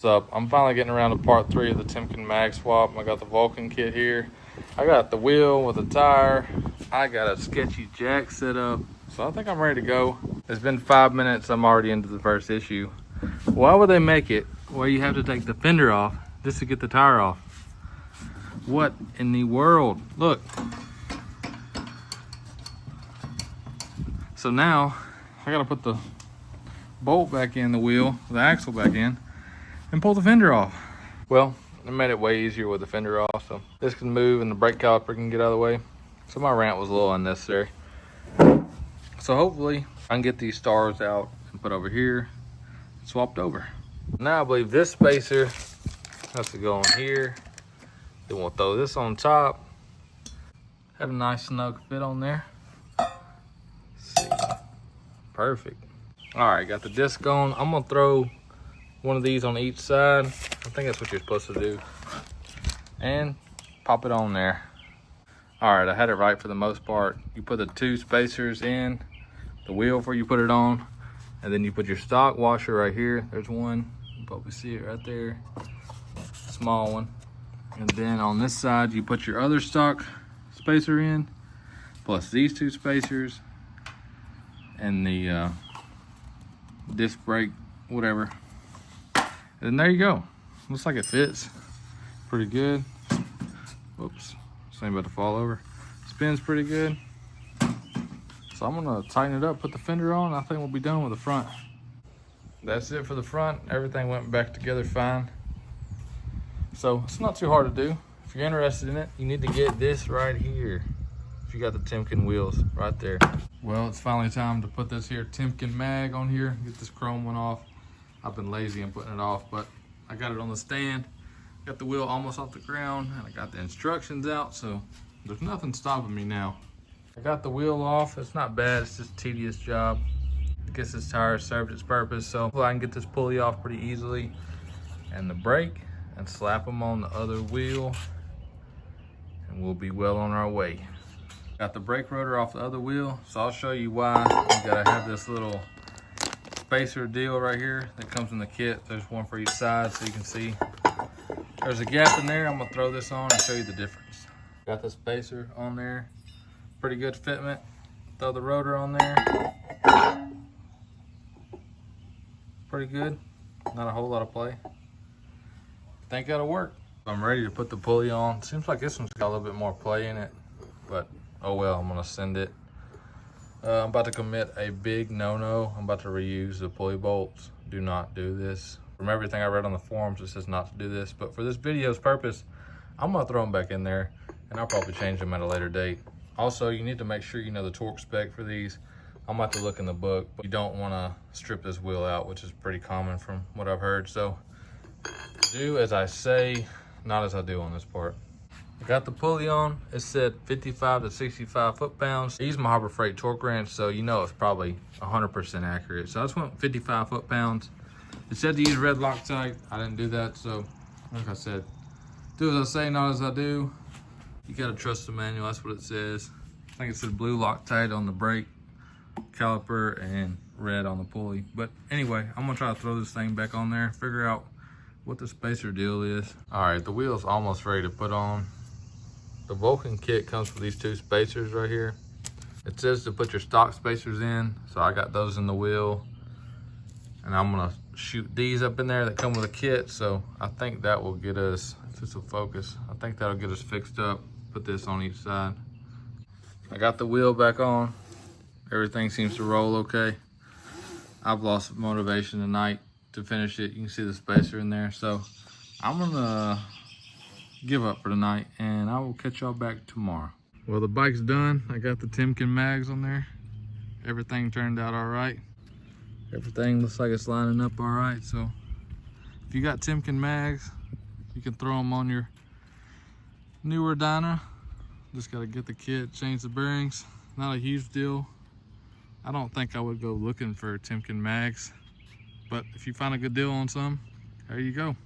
What's up? I'm finally getting around to part 3 of the Timken mag swap. I got the Vulcan kit here. I got the wheel with a tire. I got a sketchy jack set up. So I think I'm ready to go. It's been 5 minutes. I'm already into the first issue. Why would they make it where you have to take the fender off just to get the tire off? What in the world? Look. So now I gotta put the bolt back in the wheel, the axle back in, and pull the fender off. Well, it made it way easier with the fender off, so this can move and the brake caliper can get out of the way. So my rant was a little unnecessary. So hopefully I can get these stars out and put over here and swapped over. Now I believe this spacer has to go on here. Then we'll throw this on top. Have a nice snug fit on there. Let's see. Perfect. All right, got the disc on. I'm gonna throw one of these on each side. I think that's what you're supposed to do. And pop it on there. All right, I had it right for the most part. You put the 2 spacers in the wheel before you put it on, and then you put your stock washer right here. There's one, you probably see it right there, small one. And then on this side, you put your other stock spacer in, plus these 2 spacers, and the disc brake, whatever. And there you go. Looks like it fits pretty good. Whoops, this ain't about to fall over. Spins pretty good. So I'm gonna tighten it up, put the fender on. I think we'll be done with the front. That's it for the front. Everything went back together fine. So it's not too hard to do. If you're interested in it, you need to get this right here. If you got the Timken wheels right there. Well, it's finally time to put this here Timken mag on here. Get this chrome one off. I've been lazy in putting it off, but I got it on the stand. Got the wheel almost off the ground, and I got the instructions out, so there's nothing stopping me now. I got the wheel off. It's not bad. It's just a tedious job. I guess this tire served its purpose, so hopefully I can get this pulley off pretty easily. And the brake, and slap them on the other wheel, and we'll be well on our way. Got the brake rotor off the other wheel, so I'll show you why you gotta have this little spacer deal right here that comes in the kit. There's one for each side, so you can see there's a gap in there. I'm gonna throw this on and show you the difference. Got the spacer on there, pretty good fitment. Throw the rotor on there, pretty good. Not a whole lot of play. Think that'll work. I'm ready to put the pulley on. Seems like this one's got a little bit more play in it, but oh well, I'm gonna send it. I'm about to commit a big no-no. I'm about to reuse the pulley bolts. Do not do this. From everything I read on the forums, it says not to do this, but for this video's purpose, I'm gonna throw them back in there, and I'll probably change them at a later date. Also, you need to make sure you know the torque spec for these. I'm about to look in the book, but you don't wanna strip this wheel out, which is pretty common from what I've heard. So do as I say, not as I do on this part. I got the pulley on. It said 55 to 65 foot-pounds. I use my Harbor Freight torque wrench, so you know it's probably 100% accurate. So I just went 55 foot-pounds. It said to use red Loctite. I didn't do that, so like I said, do as I say, not as I do. You gotta trust the manual, that's what it says. I think it said blue Loctite on the brake caliper and red on the pulley. But anyway, I'm gonna try to throw this thing back on there, figure out what the spacer deal is. All right, the wheel's almost ready to put on. The Vulcan kit comes with these 2 spacers right here. It says to put your stock spacers in, so I got those in the wheel. And I'm gonna shoot these up in there that come with a kit, so I think that will get us, if this will focus, I think that'll get us fixed up. Put this on each side. I got the wheel back on. Everything seems to roll okay. I've lost motivation tonight to finish it. You can see the spacer in there, so I'm gonna give up for tonight, and I will catch y'all back tomorrow. Well, the bike's done. I got the Timken mags on there. Everything turned out all right. Everything looks like it's lining up all right. So if you got Timken mags, you can throw them on your newer Dyna. Just got to get the kit, change the bearings. Not a huge deal. I don't think I would go looking for Timken mags, but if you find a good deal on some, there you go.